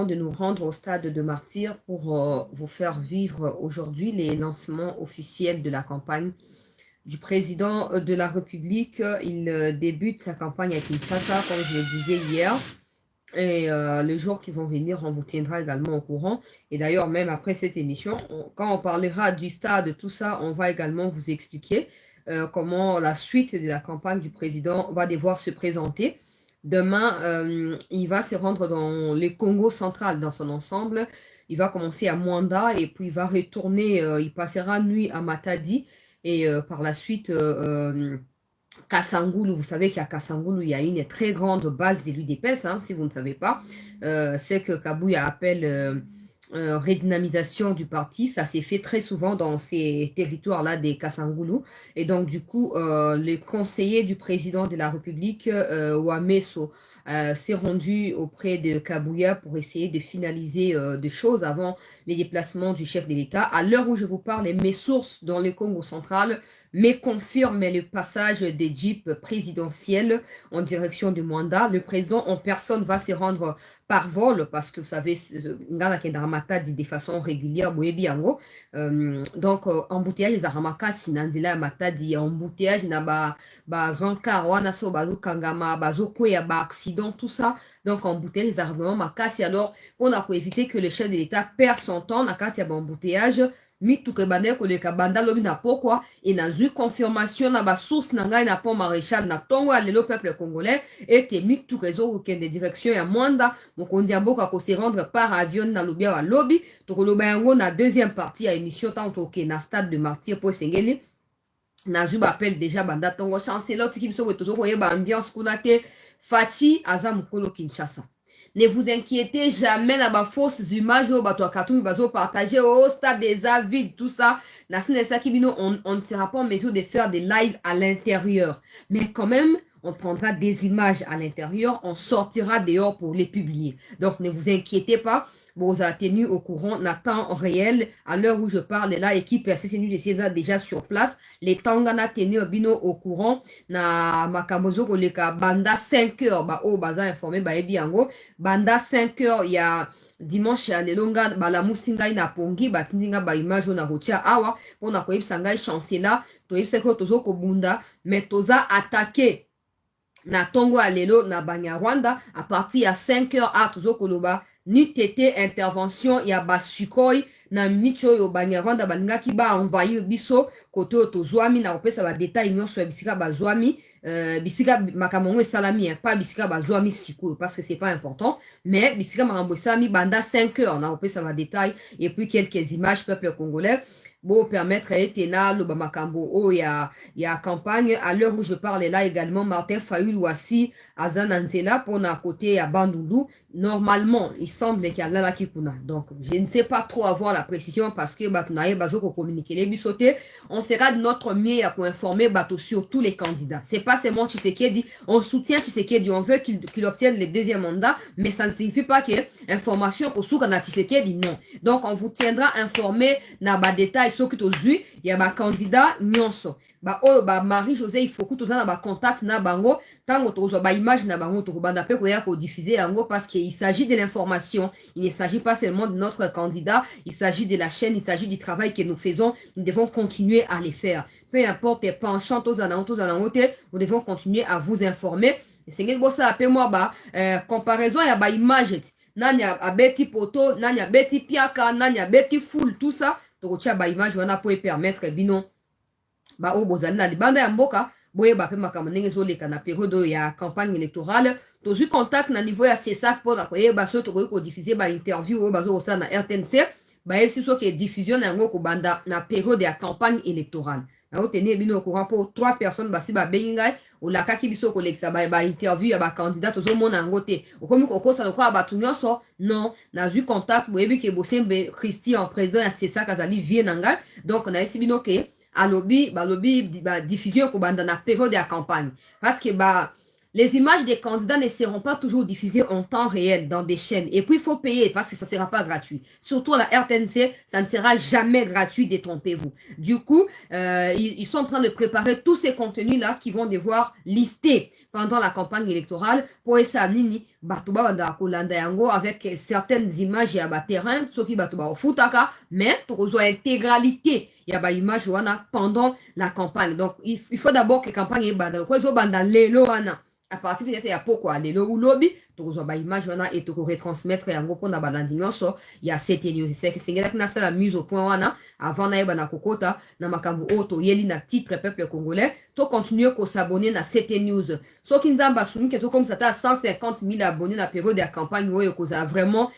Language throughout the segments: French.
de nous rendre au stade de martyr pour vous faire vivre aujourd'hui les lancements officiels de la campagne du président de la République. Il débute sa campagne à Kinshasa, comme je le disais hier. Et les jours qui vont venir, on vous tiendra également au courant. Et d'ailleurs, même après cette émission, quand on parlera du stade, tout ça, on va également vous expliquer comment la suite de la campagne du président va devoir se présenter. Demain, il va se rendre dans le Congo central dans son ensemble. Il va commencer à Mwanda et puis il va retourner, il passera nuit à Matadi. Et par la suite, Kassangoulou, vous savez qu'à Kassangoulou, il y a une très grande base de l'UDPS, hein, si vous ne savez pas. C'est que Kabouya appelle redynamisation du parti. Ça s'est fait très souvent dans ces territoires-là des Kassangoulou. Et donc, du coup, le conseiller du président de la République, Wameso, s'est rendu auprès de Kabouya pour essayer de finaliser des choses avant les déplacements du chef de l'État. À l'heure où je vous parle, mes sources dans le Congo central mais confirme le passage des jeeps présidentiels en direction du Mwanda. Le président en personne va se rendre par vol parce que vous savez, de façon régulière, donc embouteillage des aramaka sinandila matadi embouteillage na ba rancard wana so bazo kangama bazo koya ba accident tout ça. Donc embouteillage des armements makasi. Alors on a pour éviter que le chef de l'État perd son temps na kati ya embouteillage mituke bande koleka banda lobi na pokwa et na zu confirmation na ba source na ngai na pont maréchal na tongo ya lelo peuple congolais ete mituke zo kokende direction ya Mwanda mokonzi ya mboka ko se rendre par avion na lobia wa lobi tokoloba yango na deuxième partie ya émission tant toke na stade de martyr po sengeli na zu appelle déjà banda tongo chancelier tiki biso tozo koyeba ambiance kuna te Fachi aza mukolo Kinshasa. Ne vous inquiétez jamais na ba fausses images au bato akatumi bazo partager au stade des avis tout ça. Na sinesa kibino on ne sera pas en mesure de faire des lives à l'intérieur. Mais quand même, on prendra des images à l'intérieur, on sortira dehors pour les publier. Donc ne vous inquiétez pas. Vous avez tenu au courant na temps réel à l'heure où je parle là équipe SSNU de César déjà sur place les tangana tenu bino au courant na makamozo koleka banda 5h ba o baza informé ba ebi yango banda 5h il y a dimanche ya lelonga bala musinga na pongi batindinga ba image na rotia awa pona ko yebisa ngai chancelier to yebisa ko tozo ko bunda mais toza attaquer na tongo ya lelo na Banyarwanda à partir ya 5h à tozo koloba ni tete intervention ya basukoi na micho yo Banyarwanda balingaki ba envahir biso koto tozwami na opesa ba détail nyonso ya bisika bazwami bisika makamongo salami pas bisika bazwami siko parce que c'est pas important mais bisika makambo salami banda 5 heures na opesa ba détail et puis quelques images peuple congolais pour permettre à Etena le Bamakambo oh ya campagne à l'heure où je parle là également Martin Fayulu aussi Azananzela pour na côté à Bandundu normalement il semble qu'il y a là Kipuna donc je ne sais pas trop avoir la précision parce que batnaye bazo ko communiquer les bisoté on fera de notre mieux pour informer bateau sur tous les candidats c'est pas seulement Tshisekedi on soutient Tshisekedi on veut qu'il obtienne le deuxième mandat mais ça ne signifie pas que information pour sous na Tshisekedi non donc on vous tiendra informé na ba détail soki tozui ya ba candidat nyonso ba oyo ba Marie-Josée il faut que tozana ba contact na bango tango tozwa ba image na bango tokobanda pe koya ko diffuser yango parce qu'il s'agit de l'information il ne s'agit pas seulement de notre candidat il s'agit de la chaîne il s'agit du travail que nous faisons nous devons continuer à les faire peu importe les penchants tozana ngote nous devons continuer à vous informer c'est ngeli bosa pe moi ba comparaison ya ba image nani abeti poto nani abeti piaka nani abeti full tout ça tokotia ba image wana po permettre bino ba o bozali na libanda ya mboka boye ba pe makambo ndenge zoleka na période ya campagne électorale tozu contact na niveau ya CSAC pour na koyeba so tokoki ko diffuser ba interview o bazo osala na RTNC ba elsi so ke diffusion yango ko banda na période ya campagne électorale na otene bino au courant pour 3 personnes basi ba bengai o la kaki biso ko leksa ba interview ya ba candidat tozo mona ngote okomi kokosa lokwa ba tunyoso non na zu contact boyebi ke bosembe Christian président ya CSAC azali vie nanga donc na esi bino ke alobi diffusion ko banda na période ya campagne parce que les images des candidats ne seront pas toujours diffusées en temps réel dans des chaînes. Et puis, il faut payer parce que ça ne sera pas gratuit. Surtout à la RTNC, ça ne sera jamais gratuit, détrompez-vous. Du coup, ils sont en train de préparer tous ces contenus-là qui vont devoir lister pendant la campagne électorale pour essa nini batuba banda kolanda yango avec certaines images ya ba terrain soki batuba ofutaka mais tokozwa intégralité ya ba image wana pendant la campagne. Donc il faut d'abord que campagne banda ko zo banda lelo wana à partir peut-être ya pourquoi lelo ou lobby tokozwa ba image wana et toko retransmettre yango pona balandi nyonso ya CT News. C'est que singela kina la mise au point wana avant na na kokota na makambo oto yeli na titre peuple congolais to continuer ko s'abonner na CT News. So kinzamba sumi que to comme ça ta 150 000 abonnés na période de campagne oyo koza vraiment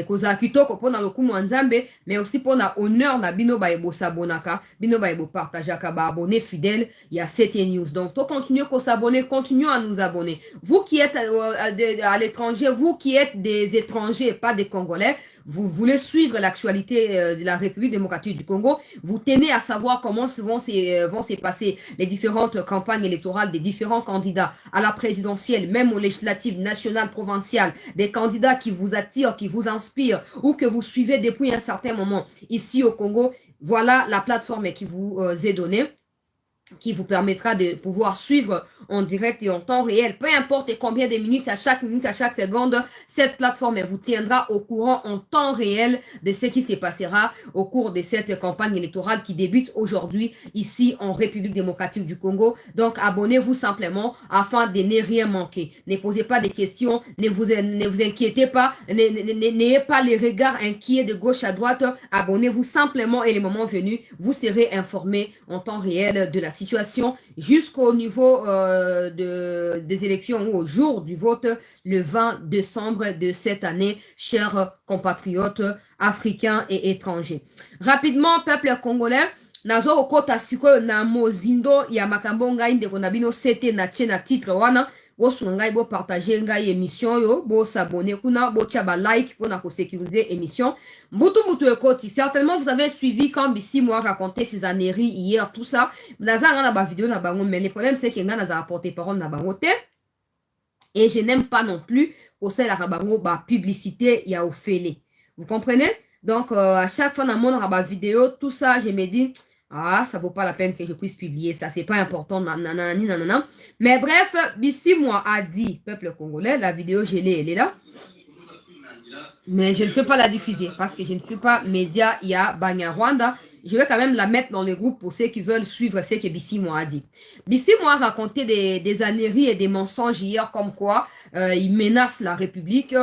koza kitoko pona lokumu nzambe mais aussi pona honneur na bino ba ebo s'abonaka bino ba ebo partageaka ba abonnés fidèles ya CT News. Donc to continuer ko s'abonner, continuez à nous abonner. Vous qui êtes à l'étranger, vous qui êtes des étrangers, pas des Congolais, vous voulez suivre l'actualité de la République démocratique du Congo, vous tenez à savoir comment vont se passer les différentes campagnes électorales des différents candidats à la présidentielle, même aux législatives nationales, provinciales, des candidats qui vous attirent, qui vous inspirent ou que vous suivez depuis un certain moment ici au Congo. Voilà la plateforme qui vous est donnée, qui vous permettra de pouvoir suivre en direct et en temps réel, peu importe combien de minutes, à chaque seconde, cette plateforme vous tiendra au courant en temps réel de ce qui se passera au cours de cette campagne électorale qui débute aujourd'hui ici en République démocratique du Congo. Donc, abonnez-vous simplement afin de ne rien manquer. Ne posez pas de questions, ne vous inquiétez pas, n'ayez pas les regards inquiets de gauche à droite. Abonnez-vous simplement et le moment venu, vous serez informé en temps réel de la situation jusqu'au niveau des élections ou au jour du vote le 20 décembre de cette année, chers compatriotes africains et étrangers. Rapidement, peuple congolais, nazo okota siko na mozindo ya makambo ngai ndeko na bino CT na tchena titre wana bosunga ngai bo partager ngai émission yo bo s'abonner kuna bo tia ba like pour na ko sécuriser émission mbutu ekoti. Certainement vous avez suivi quand Bissi moi raconté ses âneries hier tout ça naza nga na ba vidéo na bango mais le problème c'est que nga naza apporter parole na bango te et je n'aime pas non plus au sein la bango ba publicité ya ofele. Vous comprenez? Donc à chaque fois dans mon ba vidéo tout ça je me dis ah, ça vaut pas la peine que je puisse publier ça, c'est pas important, nanana. Mais bref, Bissi moi a dit, peuple congolais, la vidéo je l'ai, elle est là. Mais je ne peux pas la diffuser parce que je ne suis pas média ya Banya Rwanda. Je vais quand même la mettre dans les groupes pour ceux qui veulent suivre ce que Bissi moi a dit. Bissi moi a raconté des âneries et des mensonges hier comme quoi il menace la République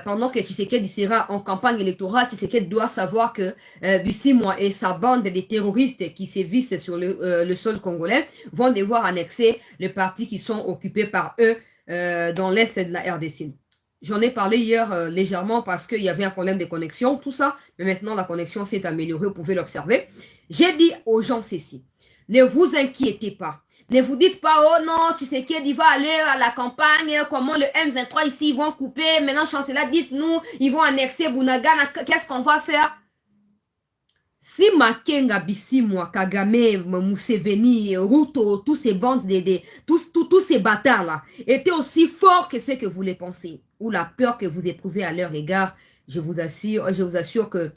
pendant que Tshisekedi sera en campagne électorale. Tshisekedi doit savoir que Bissi moi et sa bande de terroristes qui sévissent sur le sol congolais vont devoir annexer les partis qui sont occupés par eux dans l'est de la RDC. J'en ai parlé hier légèrement parce qu'il y avait un problème de connexion, tout ça. Mais maintenant, la connexion s'est améliorée, vous pouvez l'observer. J'ai dit aux gens ceci. Ne vous inquiétez pas. Ne vous dites pas, oh non, tu sais qu'il va aller à la campagne, comment le M23 ici, ils vont couper. Maintenant, chancelier, dites-nous, ils vont annexer Bunagana, qu'est-ce qu'on va faire? Si Makenga, Bissi, moi, Kagame, Museveni, Ruto, tous ces bandes, tous ces bâtards-là, étaient aussi forts que ce que vous les pensez, ou la peur que vous éprouvez à leur égard, je vous assure que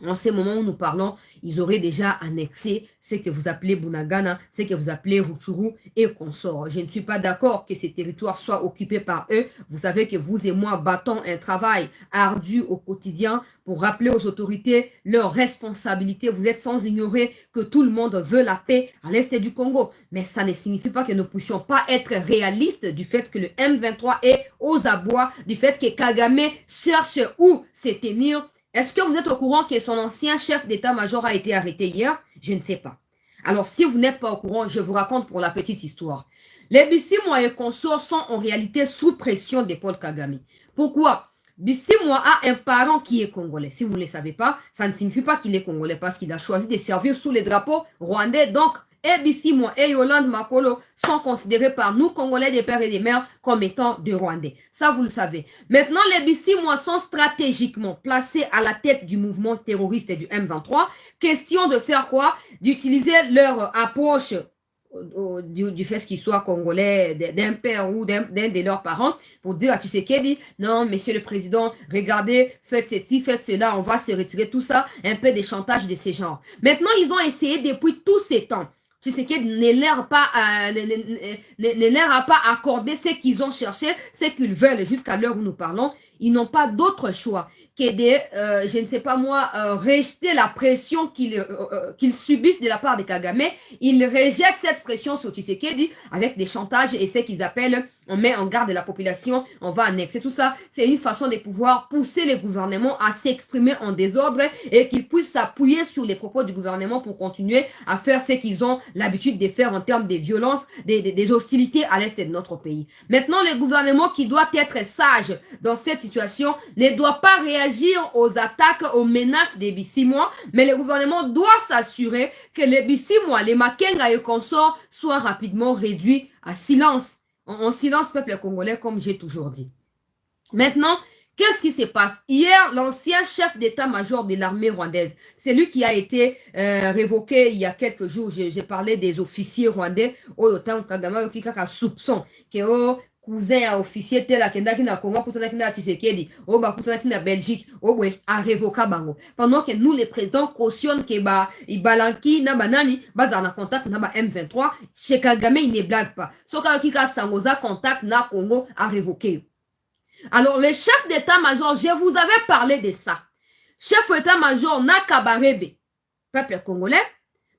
en ce moment où nous parlons, ils auraient déjà annexé ce que vous appelez Bunagana, ce que vous appelez Rutshuru et consorts. Je ne suis pas d'accord que ces territoires soient occupés par eux. Vous savez que vous et moi battons un travail ardu au quotidien pour rappeler aux autorités leurs responsabilités. Vous êtes sans ignorer que tout le monde veut la paix à l'est du Congo. Mais ça ne signifie pas que nous ne puissions pas être réalistes du fait que le M23 est aux abois, du fait que Kagame cherche où se tenir. Est-ce que vous êtes au courant que son ancien chef d'état-major a été arrêté hier? Je ne sais pas. Alors, si vous n'êtes pas au courant, je vous raconte pour la petite histoire. Les Bissi moi et consorts sont en réalité sous pression de Paul Kagame. Pourquoi? Bissi moi a un parent qui est congolais. Si vous ne le savez pas, ça ne signifie pas qu'il est congolais parce qu'il a choisi de servir sous les drapeaux rwandais. Donc, et Bissi moi et Yolande Makolo sont considérés par nous, Congolais des pères et des mères, comme étant des Rwandais. Ça, vous le savez. Maintenant, les Bissi moi sont stratégiquement placés à la tête du mouvement terroriste du M23. Question de faire quoi? D'utiliser leur approche du fait qu'ils soient congolais, d'un père ou d'un de leurs parents, pour dire à Tshisekedi, non, monsieur le président, regardez, faites ceci, faites cela, on va se retirer, tout ça, un peu de chantage de ces genres. Maintenant, ils ont essayé depuis tous ces temps. Tshisekedi ne leur a pas accordé ce qu'ils ont cherché, ce qu'ils veulent jusqu'à l'heure où nous parlons. Ils n'ont pas d'autre choix que de, je ne sais pas moi, rejeter la pression qu'ils subissent de la part de Kagame. Ils rejettent cette pression sur Tshisekedi avec des chantages et ce qu'ils appellent, on met en garde la population, on va annexer tout ça. C'est une façon de pouvoir pousser les gouvernements à s'exprimer en désordre et qu'ils puissent s'appuyer sur les propos du gouvernement pour continuer à faire ce qu'ils ont l'habitude de faire en termes de violence, des hostilités à l'est de notre pays. Maintenant, le gouvernement qui doit être sage dans cette situation ne doit pas réagir aux attaques, aux menaces des Bissimois, mais le gouvernement doit s'assurer que les Bissimois, les Makenga et consorts soient rapidement réduits à silence. En silence, peuple congolais, comme j'ai toujours dit. Maintenant, qu'est-ce qui se passe? Hier, l'ancien chef d'état-major de l'armée rwandaise, c'est lui qui a été révoqué il y a quelques jours. J'ai parlé des officiers rwandais, autant Kagame qui a soupçon que cousin à officier tel akendaki na Congo kutana na Tshisekedi o ba kutana na Belgique o we a révoqué bango pendant que nous les présidents cautionnent que ibalanki na banani baza na contact na ba M23 chez Kagame il ne blague pas soka kika sangoza contact na Congo a révoqué. Alors les chefs d'état-major, je vous avais parlé de ça. Chef d'état-major na Kabarebe peuple congolais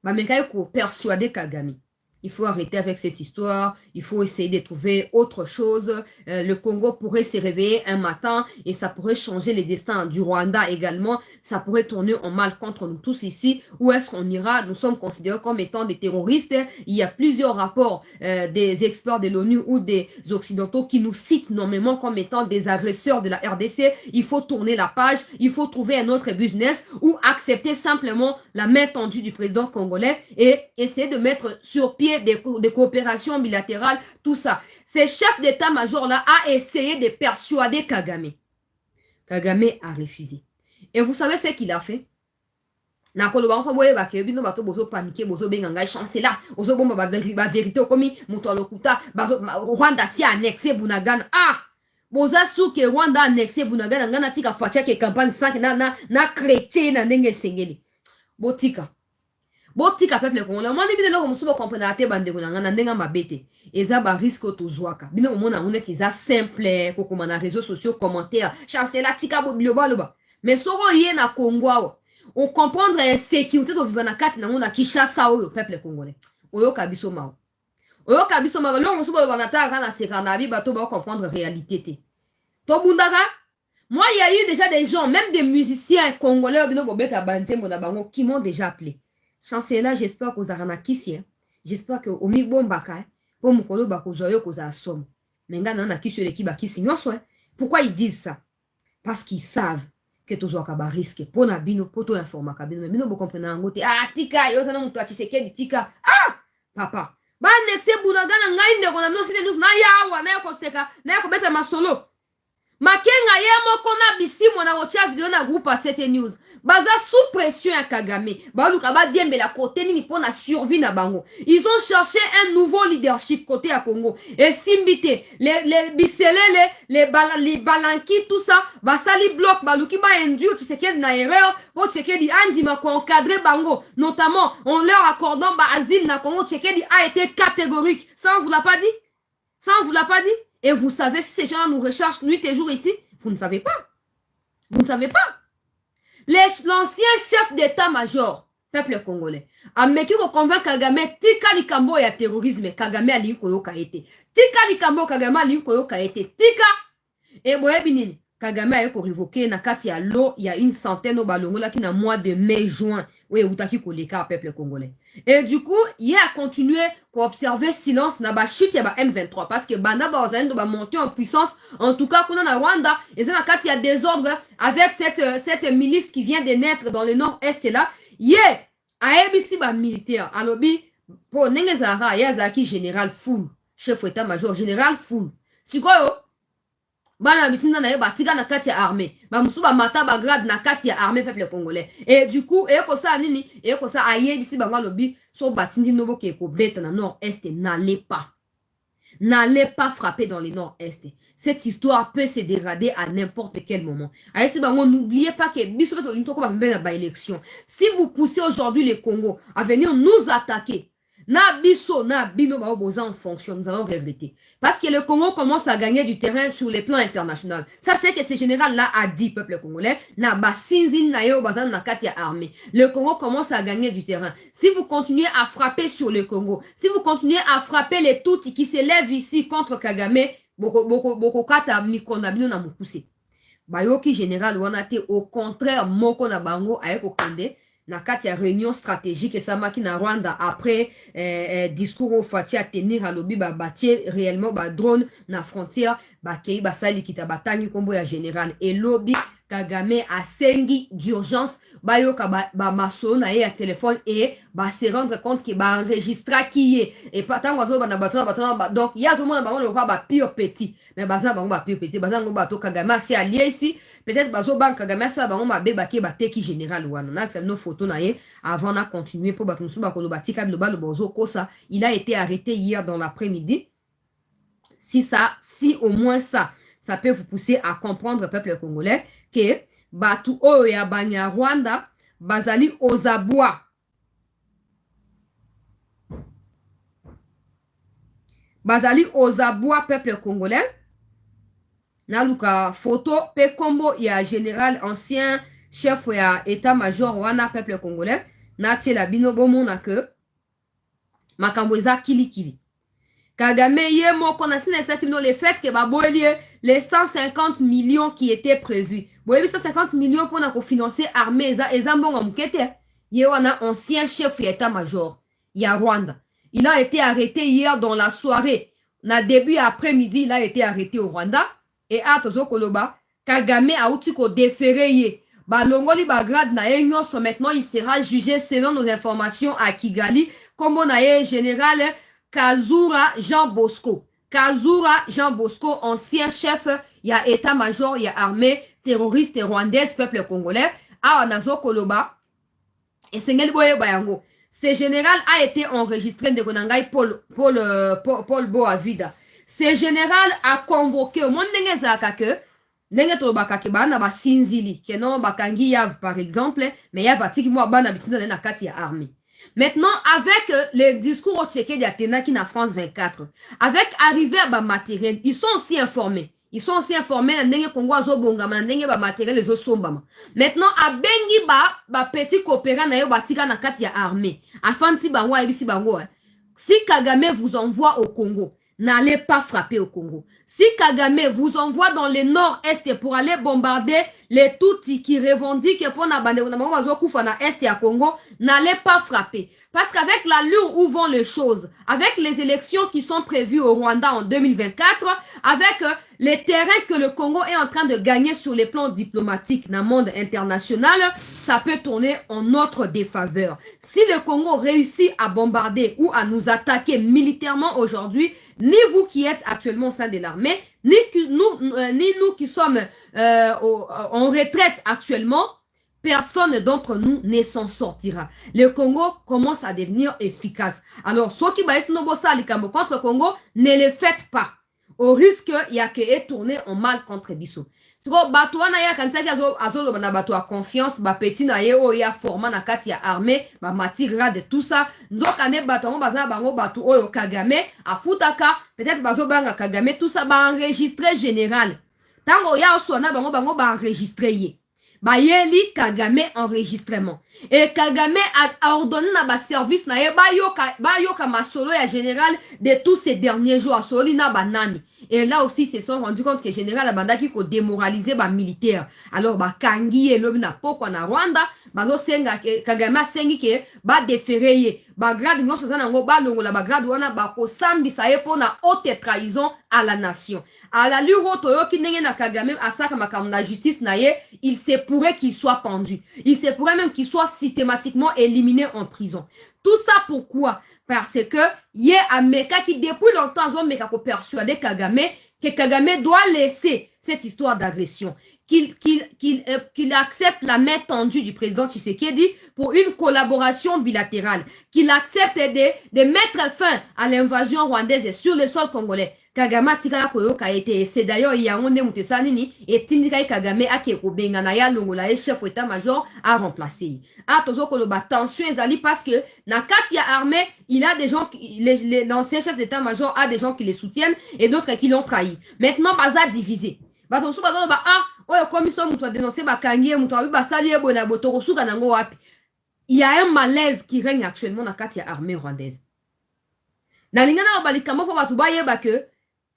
ba mekaye ko persuader Kagame. Il faut arrêter avec cette histoire. Il faut essayer de trouver autre chose. Le Congo pourrait se réveiller un matin et ça pourrait changer les destins du Rwanda également. Ça pourrait tourner en mal contre nous tous ici. Où est-ce qu'on ira? Nous sommes considérés comme étant des terroristes. Il y a plusieurs rapports des experts de l'ONU ou des Occidentaux qui nous citent nommément comme étant des agresseurs de la RDC. Il faut tourner la page. Il faut trouver un autre business ou accepter simplement la main tendue du président congolais et essayer de mettre sur pied des coopérations bilatérales, tout ça. Ce chef d'état-major-là a essayé de persuader Kagame. Kagame a refusé. Et vous savez ce qu'il a fait? Rwanda si annexé Bunagana. Ah! Boza souke Rwanda annexé Bunagana ngana tika fatia ke campagne 5 na chrétien na ndenge sengeli. Botika. Botika peuple congolais. Moi ni bino musuba comprendre ate bande kunanga na ndenga mabete. Eza ba risque tozwaka. Bino mona on est eza simple ko koma na réseaux sociaux commentaires. Chancela tika bo biloba. Mais soko yé na Congo. On comprendre sécurité to vivre na kati na mona Kinshasa oyo peuple congolais. Oyo kabiso mao. Oyo kabiso mao lo musuba banata kana sekana bi bato ba comprendre réalité te. To bundaka. Moi il y a eu déjà des gens même des musiciens congolais bino bo beta bantembo na bango qui m'ont déjà appelé. Chancela, j'espère que vous avez un j'espère que vous avez un baka pour me connaître que vous avez un somme. Mais maintenant, on a qui sur l'équipe qui signe. Pourquoi ils disent ça? Parce qu'ils savent que tu as un risque pour na bino pour tout informer kabino. Mais bino vous comprenez en côté. Ah tika, yo sana mutu achisekedi tika. Ah papa. Ba nexe bunagana ngai ndeko na bino site nous na yawa na yako seka na yako beta masolo. Makenga yemo kona bisimo na rocha vidéo na groupe à cette news. Baza sous pression à Kagame. Baluka ba diembe la côté ni pour la survie na bango. Ils ont cherché un nouveau leadership côté à Congo. Et Simbité, les Bissele, les Balanki, tout ça, basali bloc, baluki ba endure, tu sais qu'elle na erreur, tu sais qu'elle dit Andi ma encadré bango. Notamment, en leur accordant ba asile na Congo, tu sais qu'elle dit a été catégorique. Ça on vous l'a pas dit? Ça on vous l'a pas dit? Et vous savez si ces gens nous recherchent nuit et jour ici? Vous ne savez pas. Vous ne savez pas. L'ancien chef d'état-major, peuple congolais, a meki ko convaincre Kagame tika likambo ya terrorisme, Kagame ali koyoka ete. Tika likambo Kagame ali koyoka ete. Tika! Et boye binini, Kagame a ko révoquer na kati ya lo, il y a une centaine au balongola qui na mois de mai-juin. Oui, utaki koleka peuple congolais. Et du coup, il a continué à observer silence na ba chute ya ba M23 parce que banda ba ozalendo ba monter en puissance en tout cas kuna na Rwanda et ça na kati ya désordre avec cette milice qui vient de naître dans le nord-est là. A ebisi ba militaire alobi po nenge zara ya zaki général full chef d'état-major général full. Sikoyo bana bisinda na ye batika na kati ya armée bamusu bamata bagrade na kati ya armée peuple congolais et du coup eyekosala nini eyekosa ayebisi bango alobi so batindi no boke ekobeta na nord est n'allez pas frapper dans les nord-est. Cette histoire peut se dégrader à n'importe quel moment. N'oubliez pas que si vous poussez aujourd'hui le Congo à venir nous attaquer, en fonction, nous allons regretter. Parce que le Congo commence à gagner du terrain sur les plans internationaux. Ça, c'est que ce général-là a dit, peuple congolais, le Congo commence à gagner du terrain. Si vous continuez à frapper sur le Congo, si vous continuez à frapper les Tutsis qui s'élèvent ici contre Kagame, Bayoki général wanate au contraire moko na bango ayeko kende na kati ya réunion stratégique esamaki na Rwanda après discours au Fati à tenir à lobi batie réellement ba drone na frontière bakei basali kita batangi kombo ya général et lobi Kagame asengi d'urgence bayoka ba maso na ye ya téléphone et ba se rendre compte que ba enregistra qui est et pas tant wazo ba batona donc ya zo mona ba le ba pire petit mais bazana bango ba pire petit bazana ngo ba to Kagame si allié ici peut-être bazo bank Kagame sa bango ma be baki ba teki général wana na c'est nos photos na ye avant na continuer pour ba kunsu ba ko batika lo ba lo bozo kosa il a été arrêté hier dans l'après-midi si au moins ça peut vous pousser à comprendre peuple congolais que batu oyo ya banya Rwanda bazali ozabwa peuple congolais na luka photo pe kombo ya général ancien chef ya état-major wana peuple congolais na tiela bino bomona que makambo eza kilikili Kagame ye moko na sina esa kino le fait que baboelie les 150 millions qui étaient prévus. Boyebi 150 millions pour na financer armée eza mbongo mukete. Ye wana ancien chef d'état-major ya Rwanda. Il a été arrêté hier dans la soirée. Na début après-midi, il a été arrêté au Rwanda et à tozo koloba Kagame a outi ko déféré ye. Balongoli bagrade na ye nyonso maintenant il sera jugé selon nos informations à Kigali comme on a ye général Kazura Jean Bosco, ancien chef, il y a état-major, il y a armée terroriste rwandaise, peuple congolais, à Nazo Koloba, et Sengel Boye Bayango. Ce général a été enregistré de Gonangai Paul Boavida. Ce général a convoqué au monde Nengezaka Nenge Tolobaka Kebana ba Sinzili, que non Bakangi Yav par exemple, mais Yav Atiki Mwa Bana Bitina na Kati ya armée. Maintenant, avec les discours au Tchéké d'Athéna qui na France 24, avec arrivée à matériel, ils sont aussi informés. Ils sont aussi informés n'enge Congo azo bongama n'enge ba matériel les sombama. Maintenant, à bengi ba petit coopérant na yo batika na kati ya armée. Afin ti bango ebisi bango. Si Kagame vous envoie au Congo, n'allez pas frapper au Congo. Si Kagame vous envoie dans le nord-est pour aller bombarder les Tutsis qui revendiquent pour na est à Congo, n'allez pas frapper. Parce qu'avec l'allure où vont les choses, avec les élections qui sont prévues au Rwanda en 2024, avec les terrains que le Congo est en train de gagner sur les plans diplomatiques dans le monde international, ça peut tourner en notre défaveur. Si le Congo réussit à bombarder ou à nous attaquer militairement aujourd'hui, ni vous qui êtes actuellement au sein de l'armée, ni nous qui sommes en retraite actuellement, personne d'entre nous ne s'en sortira. Le Congo commence à devenir efficace. Alors, ceux qui baissent nos bossa contre le Congo, ne le faites pas. Au risque, il y a que tourner en mal contre Bissot. Si vous bateau na ya kanisa azolo na bateau à confiance, ba petit na ye o ya format na kati ya armée, ba matira de tout ça. Nzoka ne bateau baza bango bateau o Kagame, afutaka, peut-être bazo banga Kagame, tout ça ba enregistré général. Tango ya osona bango ba enregistré ye. Ba yeli Kagame enregistrement. Et Kagame a ordonné na ba service na ye ba yoka masolo ya général de tous ces derniers jours à soli na banani. Et là aussi, ils se sont rendus compte que le général Abandaki ko démoralisé ba militaire. Alors, ba kangi et l'homme na poko na Rwanda, ba zo senga Kagame sengi ke ba déféré ba grade nyonso za nango ba longo la ba grade wana ba ko sambisa ye pona haute trahison à la nation. À la lure toyo ki nenge na Kagame asaka makambo na justice na ye, il se pourrait qu'il soit pendu. Il se pourrait même qu'il soit systématiquement éliminé en prison. Tout ça pourquoi? Parce que y a un mec qui depuis longtemps ont mec persuadé Kagame que Kagame doit laisser cette histoire d'agression, qu'il accepte la main tendue du président Tshisekedi pour une collaboration bilatérale, qu'il accepte de mettre fin à l'invasion rwandaise sur le sol congolais. Kagame atikala koyoka ete c'est d'ailleurs yango nde mutu sanini etindika Kagame ake kobenga na ya longola e chef état-major a remplacé. A tozo koloba tension ezali parce que na kati ya armée, il a des gens l'ancien chef d'état-major a des gens qui les soutiennent et d'autres qui l'ont trahi. Maintenant baza divisé. Bato su bazo ba oyo commission mutu a dénoncé bakangie mutu abi basali ebona botoko suka nango wapi. Il y a un malaise qui règne actuellement na kati ya armée rwandaise. Na lingana balikamo po batu bayeba que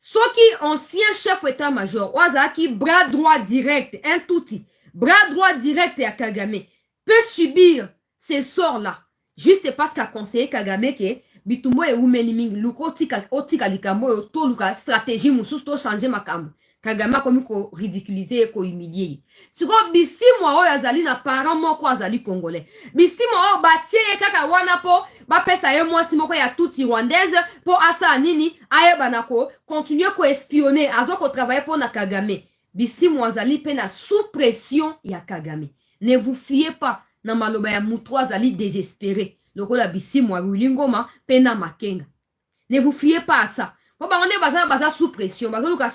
Soki ancien chef état-major, Wazaki, bras droit direct, un touti, bras droit direct à Kagame, peut subir ces sorts-là. Juste parce qu'a conseillé Kagame que Bitumbo et Oumeniming, Luko Otika Likambo, to Luka, stratégie, moussous, to changer ma cam. Kagame a commis ko ridiculiser et ko humilier. Si ko bisi moi o yazali na parent mo ko azali congolais. Bisi moi o batie kaka wana po ba pesa ye moi si moko ya touti rwandaise po asa nini aye banako continuer ko espionner azo ko travailler pour na Kagame. Bisi moi azali pe na sous pression ya Kagame. Ne vous fiez pas na maloba ya mutu azali désespéré. Lokola bisi moi Wilingoma pe na Makenga. Ne vous fiez pas à ça. Bon, bah, on est basé sous pression. Bah, nous, quand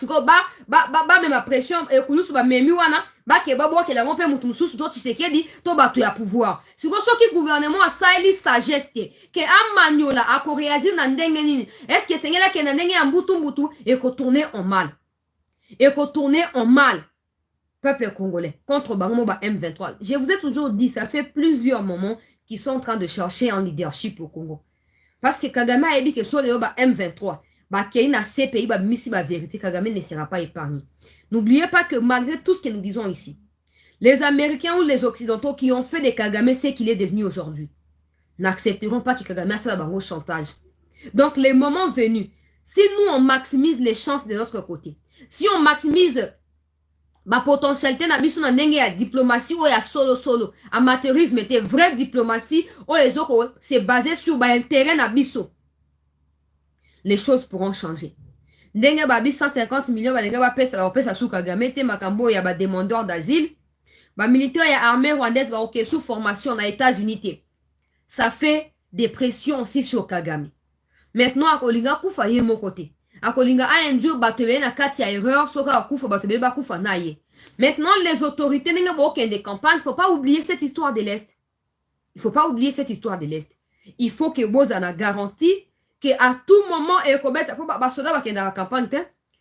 même ma pression, et que nous, bah, même, wana, bah, que, bah, que la rompe, moutou, sous, toi, tu sais, qui dit, toi, bah, tu as pouvoir. Si vous savez que le gouvernement a ça, il sagesse, que, un maniola, a qu'on réagir, nan dengue, est-ce que c'est là, que nan dengue, en boutou, et qu'on tourne en mal. Et qu'on tourne en mal. Peuple congolais, contre Baromo, bah, M23. Je vous ai toujours dit, ça fait plusieurs moments qu'ils sont en train de chercher un leadership au Congo. Parce que Kagame a dit que soit le M23, bah, qu'il y a CPI, bah, missi, bah, vérité, Kagame ne sera pas épargné. N'oubliez pas que malgré tout ce que nous disons ici, les Américains ou les Occidentaux qui ont fait de Kagame ce qu'il est devenu aujourd'hui, n'accepteront pas que Kagame fasse un chantage. Donc, les moments venus, si nous, on maximise les chances de notre côté, si on maximise ma potentialité na biso na ndenge ya diplomatie ou ya solo amateurisme était vraie diplomatie ou les autres c'est basé sur ba intérêt na biso, les choses pourront changer. Ndenge babi 150 millions ba ndenge ba pesa sous Kagame te makambo ya ba demandeur d'asile, ba militaire ya armée rwandaise ba ok sous formation na États-Unis te. Ça fait des pressions aussi sur Kagame. Maintenant akolinga kufa ye mon côté. Akolinga a un jour batebe na kati ya erreur soka akufa batebe ba kufa na ye. Maintenant les autorités n'enga ba aucun des campagnes, faut pas oublier cette histoire de l'Est. Il faut pas oublier cette histoire de l'Est. Il faut que Bozana garantit que à tout moment et comme ba soda ba kenda la campagne te,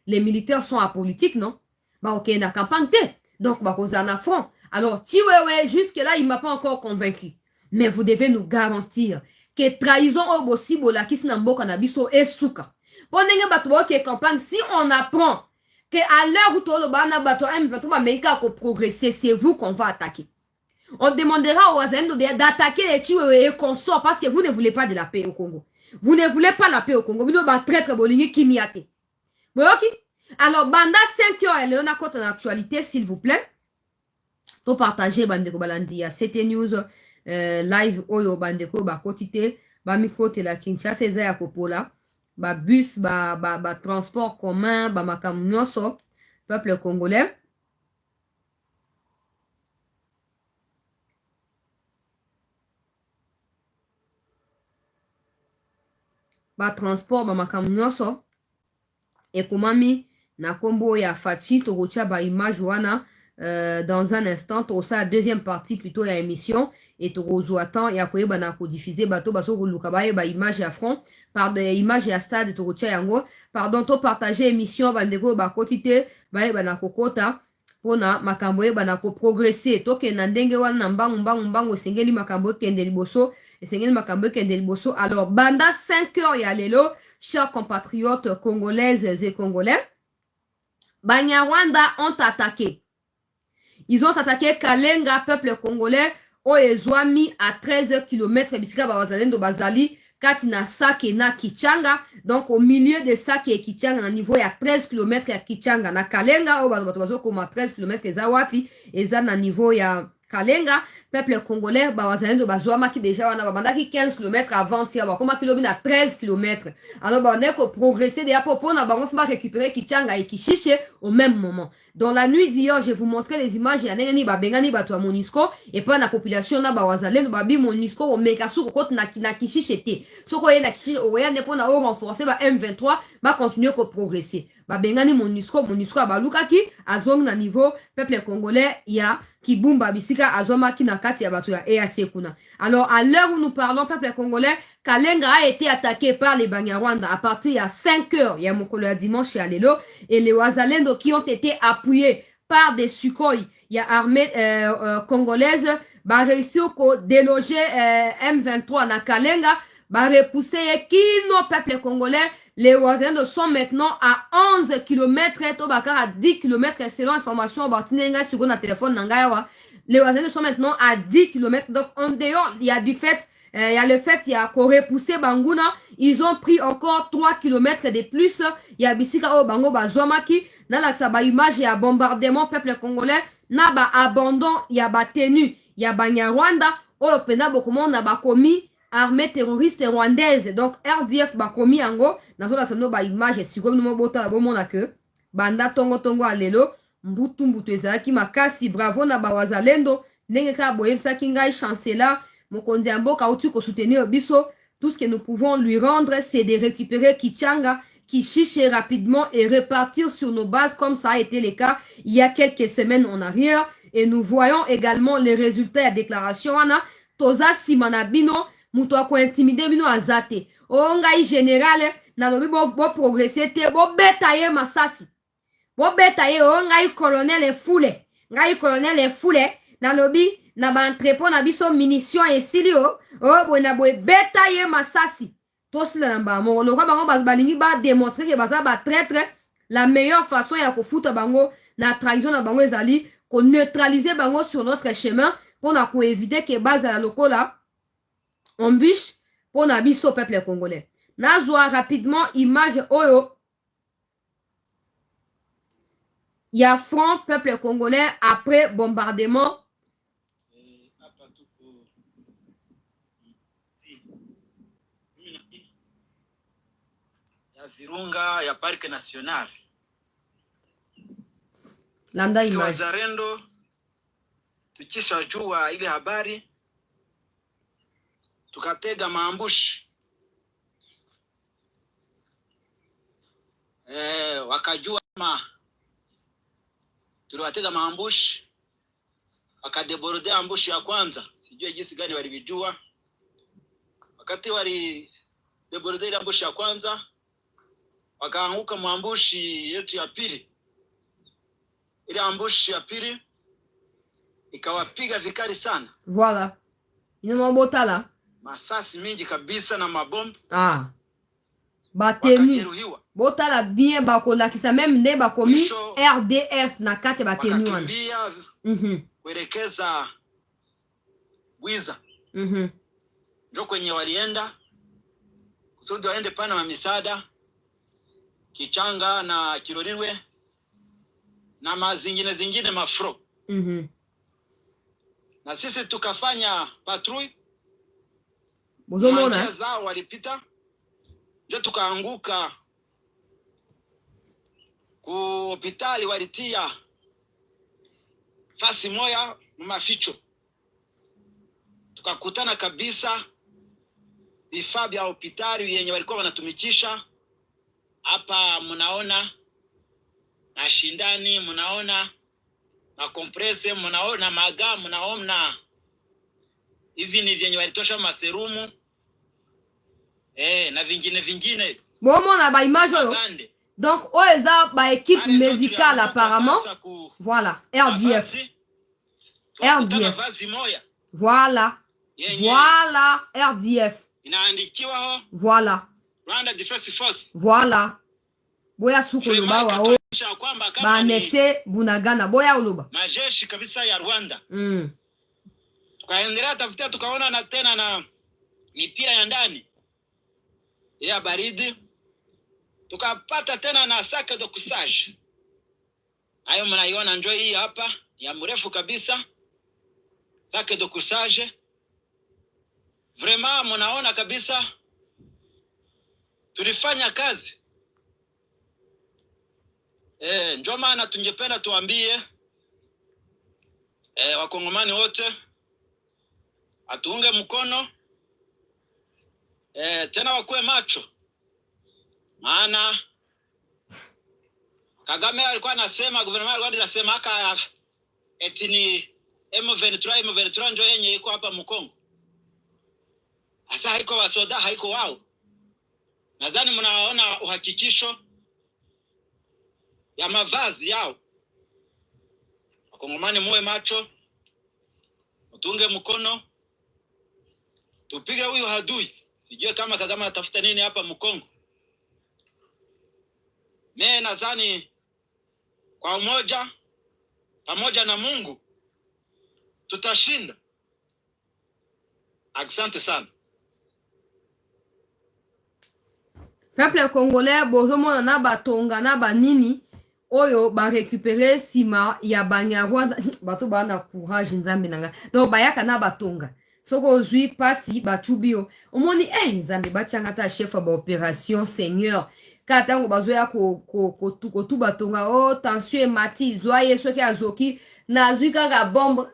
les militaires sont apolitiques non? Ba ok na campagne te. Donc ba kozana front. Alors Chiwewe jusque là il m'a pas encore convaincu. Mais vous devez nous garantir que trahison au possible la kisi na mboka na biso esuka. Pour n'enga bato ba ok campagne si on apprend que à l'heure où tolo ba na bato M23 Américain ko progresser, c'est vous qu'on va attaquer. On demandera aux Azendo d'attaquer les Chiwewe et consorts parce que vous ne voulez pas de la paix au Congo. Vous ne voulez pas la paix au Congo. Vous ne voulez pas traître Bolingi Kimiate. Bon, ok? Alors, banda 5 heures, elle est en côté en actualité, s'il vous plaît. To partager, bandeko balandi, à CT News, live, oyo, bandeko, ba kotite, ba micro, te la Kinshasa, eza ya kopola, ba bus, ba transport commun, ba makam nyonso, peuple congolais. Ba transport ba makambo nyonso ekomami na kombo ya Fachi tokotia ba image wana dans un instant tokosa la deuxième partie plutôt ya émission et tokozwa temps ya koyeba na kodiffuser bato baso koluka ba image ya front par de image ya stade tokotia yango pardon to partager émission bandeko ba kotite ba na kokota pona makambo yeba na ko progresser toke na ndenge wana mbangu sengeli makambo kende liboso. Alors, banda 5 heures ya lelo, chers compatriotes congolaises et congolais, Banyarwanda ont attaqué. Ils ont attaqué Kalenga, peuple congolais, Oezwami à 13 km, Bisika Bazalendo Bazali, Katina Sake na Kichanga, donc au milieu de Sake et Kichanga, na niveau ya 13 km ya Kichanga, na Kalenga, Obazo comme 13 km Zawapi, et ça na niveau ya Kalenga, peuple congolais, bazalendo bazwama qui déjà wana babandaki 15 km avant tia ba koma kilobi na 13 km. Alors ba on est progresser déjà pour na bango fa récupérer Kichanga et Kishishe au même moment. Dans la nuit d'hier, je vous montrais les images ya nene ni babengani bato ya Monisco et pas la population na bawazalendo babi Monisco o mekasu kokot na kichichete. Soko ye na kichi oya ne pona o renforcer ba M23 ba continuer ko progresser. Babengani Monisco abalukaki azong na niveau peuple congolais ya Kibumba bisika azoma ki na kati ya bato ya EAC kuna. Alors à l'heure où nous parlons peuple congolais, Kalenga a été attaqué par les Banyarwanda à partir de 5 heures, il y a Mokolo ya dimanche à Lelo, et les Wazalendo qui ont été appuyés par des Sukhoi, il y a armée congolaise, bah réussi au déloger M23 na Kalenga, bah repousser kino peuple congolais. Les Wazalendo sont maintenant à 11 km, à 10 km selon information, sur le téléphone nangayawa. Les Wazalendo sont maintenant à 10 km, donc en dehors, il y a du fait, il y a le fait, il y a qu'on repoussé Banguna, ils ont pris encore 3 km de plus, il y a Bisika Bango Bazomaki, dans la image, il y a bombardement peuple congolais, na ba abandon, il y a ba tenue, il y a Banyarwanda, au pena bokomo na ba komi armée terroriste rwandaise, donc RDF ba komi ango, na zola samno ba image, si comme nous bota la bomona que, banda tongo alelo, mbutu ezalaki makasi, bravo na ba wazalendo, ndenge ka boyebisa kingai chancela, mokonzi mboka utu ko soutenir biso, tout ce que nous pouvons lui rendre, c'est de récupérer Kichanga, qui chiche rapidement et repartir sur nos bases comme ça a été le cas il y a quelques semaines en arrière. Et nous voyons également les résultats de la déclaration. Toza Simanabino, muto ko intimider bino azate. Ongai général, na lobi bo progresser te, bo betaye masasi. Bo betaye ongai colonel e foule. Ngai colonel e foule, na lobi na ba entrepôt na biso munitions et silio. Oh, bo na bo betaye masasi. Tous les bango le bango balingi ba démontrer que baza ba traître la meilleure façon ya ko fouta bango na trahison na bango ezali ko neutraliser bango sur notre chemin pour na ko éviter que base la lokola embûche pour na biso peuple congolais. Nazwa rapidement image oyo ya front peuple congolais après bombardement Virunga ya Parc National. Landa image. Wazalendo tukisha jua ile habari tukatega maambushi. Wakajua tuliwatega maambushi, wakadeborde ambushi ya kwanza, sijui jinsi gani walivijua. Wakati wali deborde ile ambushi ya kwanza, wakaanguka mwambushi yetu ya pili. Ile ambushi ya pili ikawapiga vikali sana. Voilà. Inamabota là. Masasi mingi kabisa na mabombe. Ah. Batenu. Bota la bien bakola kisa même ne bakomi RDF na kati batenu wana. Kuelekeza Bwiza. Ndio kwenye walienda kusudi waende pana wa misaada Kichanga na Kilolirwe na zingine mafro. Na sisi tukafanya patrui. Bozomona zao walipita. Ndio tukaanguka ku hospitali, walitia fasi moya maficho. Tukakutana kabisa vifaa vya hospitali yenye walikuwa wanatumikisha. Hapa mnaona na shindani, mnaona na compresse, mnaona maga, mnaona hivi ni vyenye walitosha maserumu na vingine. Bon, on a ba image oyo. Donc oeza ba équipe médicale apparemment. Voilà, RDF. Voilà. Voilà, RDF. Inaandikiwa voilà. Rwanda Defense Force. Voilà. Boya suko loba wao. Ba annexe Bunagana boya uloba. Majeshi kabisa ya Rwanda. Tukaendelea tafutia, tukaona na tena na mipira ya ndani ya baridi. Tukapata tena na sac de couchage. Hayo mnaiona njoo hii hapa ya mrefu kabisa. Sac de couchage. Vraiment mnaona kabisa tulifanya kazi. Ndio maana tungependa tuambie wakongomani wote atuunge mkono, tena wakuwe macho, maana Kagame alikuwa anasema, gouvernement alikuwa anasema haka eti ni M23 ndio yenye iko hapa Mkongo. Sasa haiko wasoda, haiko wao. Nadhani mnaona uhakikisho ya mavazi yao. Wakongomani muwe macho, utunge mkono, tupige huyu hadui. Sijue kama Kagame atafuta nini hapa Mkongo. Mimi nadhani kwa umoja pamoja na Mungu tutashinda. Asante sana. Peuple congolais bozomona na batonga na banini oyo ba récupérer sima ya Banyarwanda bato bana courage nzambe nanga. Donc bayaka na batonga. Soko zui pasi bachubio. Omoni nzambe bachanga ta chef ba opération Seigneur. Katango bazoya ko tu batonga tension mati zoye soki azoki na zui kaka bombe.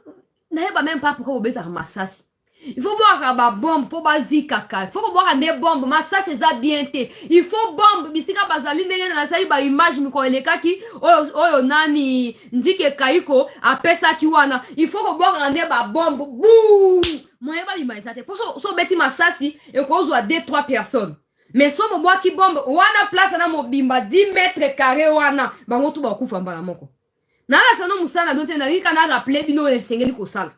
Na ba même pas pourquoi obeta masasi. Il faut boire ba bombe pour bazi kaka. Il faut boire des bombes, mais ça c'est ça bien té. Il faut bombe bisika bazali ndenge na sali ba image miko elekaki oyo nani ndike kaiko apesa ki wana. Il faut boire des ba bombe. Bouh! Moye ba image ça té. Pour so beti masasi et ko zo 2-3 personnes. Mais so mo boire ki bombe wana place na mobimba 10 mètres carrés wana bango tu ba kufa mbala moko. Na la sano musala dote na rika na rappeler bino le sengeli ko sala.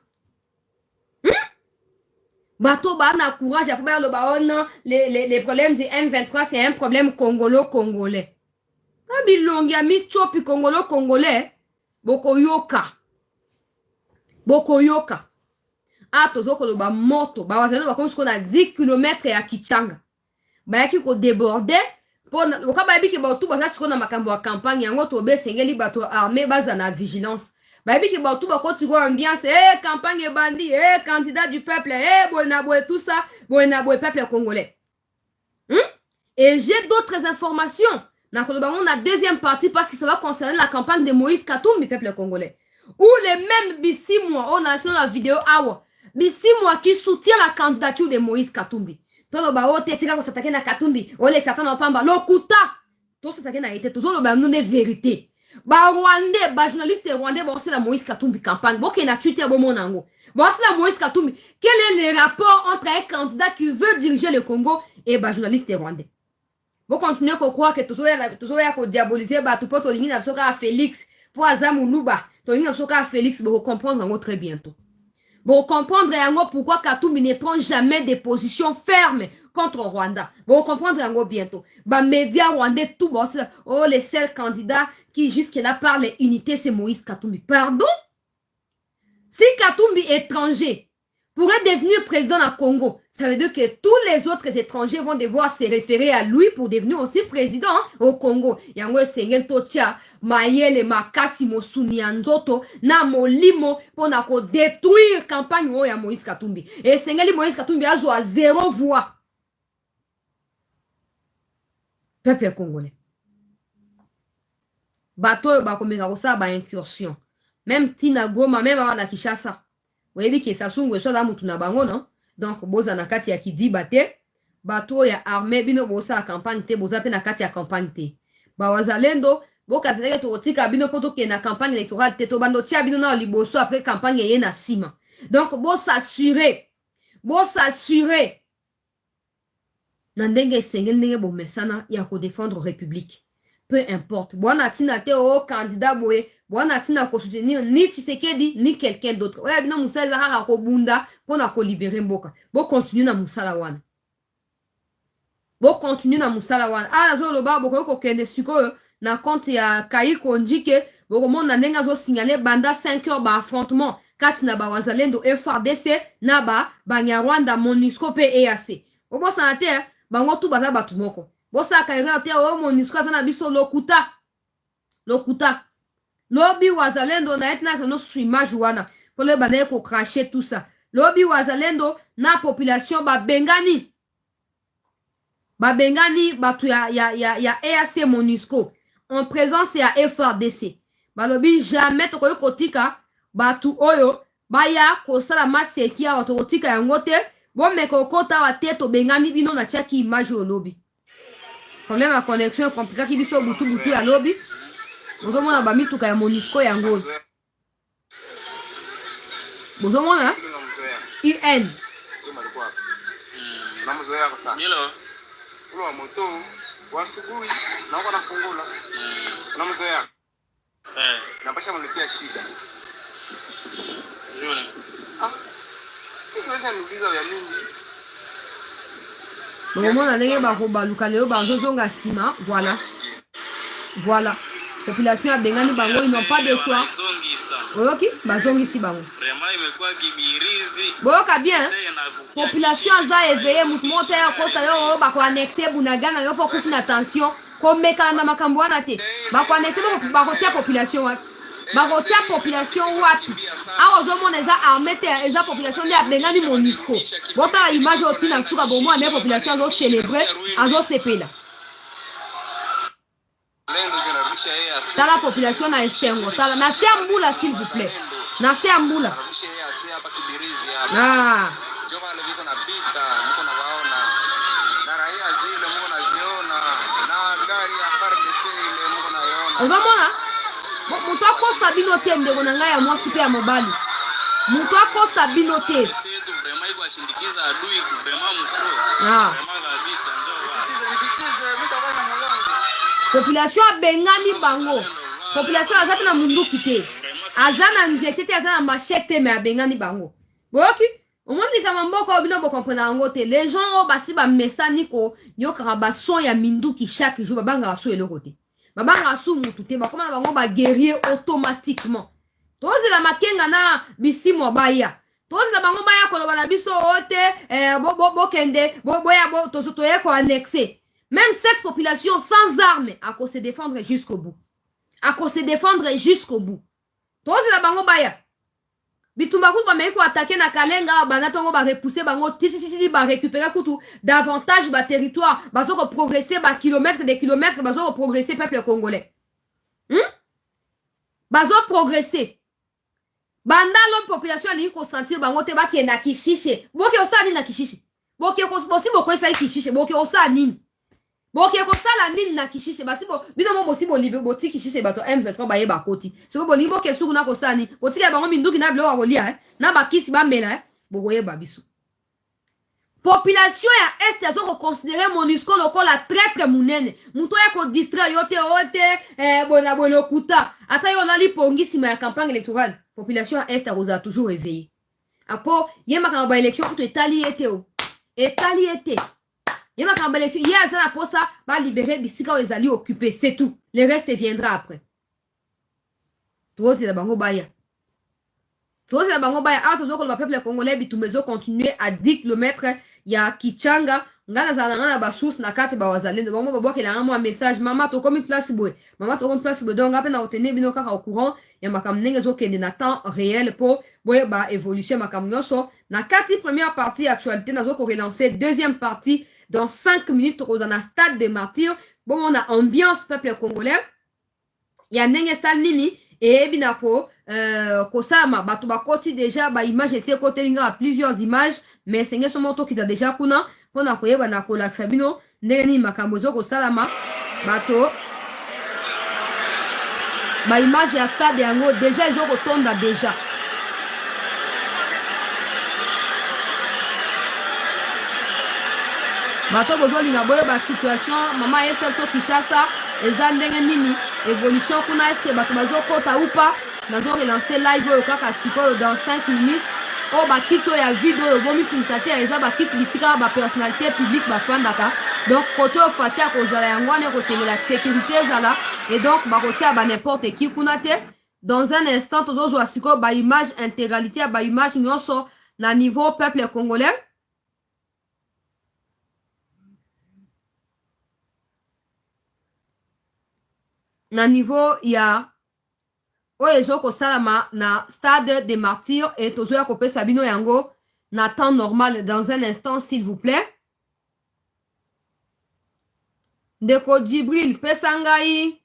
Bato bana courage après le baon les problèmes du M23 c'est un problème congolais. Kabilongi ami chopi congolais boko yoka. Tozo ko ba moto ba wazana ba comme ce qu'on a 10 km ya Kichanga. Ba yaki ko déborder pour okaba biki ba tout ba ça ce qu'on a makambo ya campagne yango to be sengeli bato armé baza na vigilance. Baby qui tout ba tu vois ambiance campagne bandit candidat du peuple bonaboué tout ça bonaboué peuple congolais. Et j'ai d'autres informations. On a deuxième partie parce que ça va concerner la campagne de Moïse Katumbi peuple congolais. Ou les mêmes Bissimwa, on a fait la vidéo awa. Bissimwa qui soutient la candidature de Moïse Katumbi. Tolo ba o tetika ko s'attaquer na Katumbi, o le satana pamba lokuta. To s'attaquer na été toujours le ba nous vérité. Ba Rwandais, ba journaliste rwandais, ba c'est la Moïse Katumbi campagne. Bon, qu'il a tué à bon monango. Bon, c'est la Moïse Katumbi. Quel est le rapport entre un candidat qui veut diriger le Congo et ba journaliste rwandais? Bon, continuez à croire que toujours à diaboliser, ba tout pote ligne à Félix, pour Azam Luba. Ton ligne à Félix, vous comprendre en très bientôt. Bon, comprendre pourquoi Katumbi ne prend jamais des positions fermes contre Rwanda. Bon, comprendre bientôt. Bah, médias rwandais, tout bon, les seuls candidats qui jusque-là parle unité, c'est Moïse Katumbi. Pardon? Si Katumbi étranger pourrait devenir président à Congo, ça veut dire que tous les autres étrangers vont devoir se référer à lui pour devenir aussi président au Congo. Yango Sengel Tocha, Mayele Makasi Mosuni Anzoto, na Molimo, pour na ko détruire campagne ya Moïse Katumbi. Et Sengeli Moïse Katumbi a joué à 0 voix. Peuple congolais. Bato bakomeka kosa ba incursion. Même Tina Goma, même à la Kishasa. Vous voyez que ça songe soit mutu na bango non? Donc boza na kati ya kidiba te, bato ya armée bino bosa campagne te, boza pe na kati ya campagne te. Ba wazalendo boka teke to tika bino poto ke na campagne électorale te to bando tia bino na liboso après campagne ye na sima. Donc bo s'assurer na ndenge sengel ndenge bo mesana ya ko défendre république. Peu importe. Bwana tina te candidat boye, bwana tina ko soutenir ni Tshisekedi ni quelqu'un d'autre. Oya bino musala haka ko bunda pona ko libérer mboka. Bo continue na musala wana. Zo loba boko ko kende siko na compte ya Kaiko Njike, boko mona nenga zo signaler banda 5 heures ba affrontement kati na ba wazalendo FARDC na ba Banyarwanda MONUSCO pe EAC. Obo sanate bango tu baza batu moko. Bosa kaira te MONUSCO sana biso lokuta. Lobi wazalendo na etna sa no swimage wana. Pole banaye ko cracher tout ça. Lobi wazalendo na population ba bengani batu ya EAC MONUSCO. en présence ya FRDC. Balobi jamais tokoyo kotika batu oyo baya kosala maseki ya bato kotika yango te bomeka okota wa te tobengani bino na tiaki image au lobby. Problème ya connexion komplikaki biso butu ya lobby. Bozomona bamituka ya MONUSCO yango. Bozomona UN. Namzoea kwa sana. Hilo. Ule wa moto wa asubuhi na uko nafungula. Namzoea. Napasha mletea shida. Juni. Kisha niuliza ya mingi. Bozomona ndenge bakobaluka leo bazozonga sima, voilà. Voilà. Population a bengani bango, ils n'ont pas de choix. Ok, bazongi si bango. Vraiment imekuwa kibirizi. Boyoka bien. Population aza éveillé mutu moto ya kosa yo bako annexer bunagana yo pour kufi na tension ko meka na makambo wana te. Bako annexer bako tia population wapi. Bako tia population wapi. Awo zo mona eza armée te eza population de bengani MONUSCO. Bota image oti na suka bomo na population azo célébrer azo sepela. Dans la population na esengo tala na se ambula s'il vous plaît na se ambula ah ozomona mutu akosa bino te ndeko na ngai ya mwasi mpe ya mobali mutu akosa bino te ah population abengani bango. Population azate na munduki te. Azana nzete te azana machete me abengani bango. Boki, omoni kama mboko obino bo comprendre ngo te. Les gens o basi ba messani ko yokara ba son ya minduki chaque jour babanga asu eloko te. Babanga asu mutu te ba koma bango ba guerrier automatiquement. Tozi la makenga na bisimo baya. Tozi la bango baya ko na biso ote bo kende boya bo tozo ye ko annexer. Même cette population sans armes, à cause se défendre jusqu'au bout. À cause se défendre jusqu'au bout. Tozi la bango baya. Bitumba kutu ba meko attaquer na kalenga, banatongo ba repousser bango, titi ba récupérer kutu davantage ba territoire, bazo ko progresser ba kilomètres des kilomètres, bazo ko progresser peuple congolais. Bazo progresser. Banda l'homme population ali ko sentir bango te ba ke na kishishe. Boke osani na kishishe. Boke ko bosi boko esa kishishe, boke osani. Boke ko sala nini na kishishe basi bo bino mo bosi bo libe boti kishishe bato M23 ba yeba koti so bo libo ke suku na ko sani boti ya bango minduki na bilo kolia na bakisi ba mela bo yeba biso population ya est azo ko considérer MONUSCO lokola traître munene muto ya ko distraire yote bona kuta ata yo na li pongisi ma campagne électorale population ya est a toujours éveillé apo yema ka ba élection tout etali été Yema kambele tu hier ça pour ça va libérer bisika aux alliés occupés c'est tout le reste viendra après toi c'est la bango baya ah toujours le peuple congolais bitumezo continuer à 10 km ya Kichanga ngana za ngana ba source na kati ba wazalendo bango ba boke la un message mama to comme place boy donc après na otenir bino kaka au courant ya makam ndenge zo kende na temps réel pour boye ba évolution makam nyoso na kati première partie actualité na zo ko relancer deuxième partie dans 5 minutes, on a un stade de martyrs. Bon, on a ambiance peuple congolais. Il y a un nini et binako kosama batu bakoti déjà ba image essayer côté linga plusieurs images mais c'est son moto qui a déjà kuna pona koyeba na ko laksabino ndeni makambo zo kosalama bato ba image ya stade yango déjà ils ont retonda déjà. Bato bozolinga boye ba situation mama yesa so Kinshasa eza ndenge nini évolution kuna est-ce que bato bazokota ou pas nazo relancer live oyo kaka sikoyo dans 5 minutes o bakiti oyo ya video oyo bomi kumsate eza bakiti bisika ba personnalité publique bafandaka donc kote oyo fatia kozala yango wana ekosengela sécurité ezala et donc bakotia ba n'importe qui kuna te dans un instant tozozwa sikoyo ba image intégralité ya ba image nyonso na niveau peuple congolais. Na niveau ya oyo ezoko salama na stade des martyrs et tozoya kopesa bino yango na temps normal dans un instant s'il vous plaît. Ndeko Djibril pesa ngai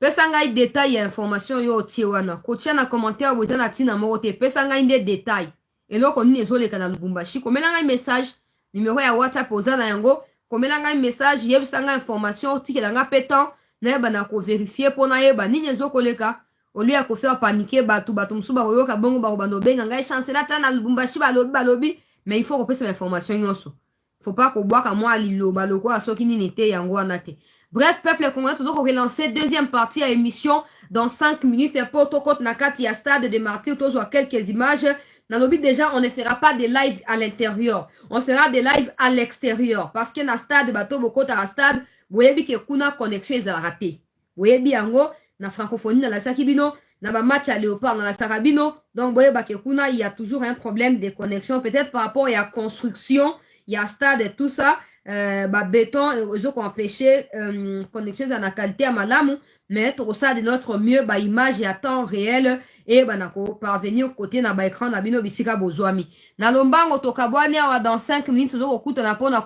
pesa ngai détail ya information yo otie wana kotia na commentaire boza na tina moko te pesa ngai nde détail eloko nini ezoleka na Lubumbashi komela ngai message numéro ya WhatsApp oza na yango komela ngai message yebisa ngai information otikela ngai pe temps nayeba na kovérifie mpo nayeba nini ezokoleka au lieu ya kofaire paniquer bato mosusu bakoyoka bongo bakobanda obenga ngai chancela ata na Lubumbashi balobi mais il faut kopesa information nyonso faut pas kobwaka mwa liloba lokola soki nini te yango wana te. Bref, peuple congolais, toujours relancer deuxième partie à émission dans 5 minutes. Et pour Tokot Nakati à stade de martyrs, toujours quelques images. Dans le but déjà, on ne fera pas des lives à l'intérieur. On fera des lives à l'extérieur. Parce que dans le stade, bateau, beaucoup à stade, vous voyez bien que kuna connexion est ratée. Vous voyez bien, na francophonie, dans la Sakibino, dans le match à Léopard, dans la Sarabino. Donc, vous voyez bien que kuna, il y a toujours un problème de connexion. Peut-être par rapport à la construction, il y a stade et tout ça. Béton ils ont empêché connexion à la qualité à malamu mais tout ça de notre mieux image à temps réel et nako parvenir côté na écran na bino bisika bozwami na lombango tokabwani awa dans 5 minutes tozo kokuta na pona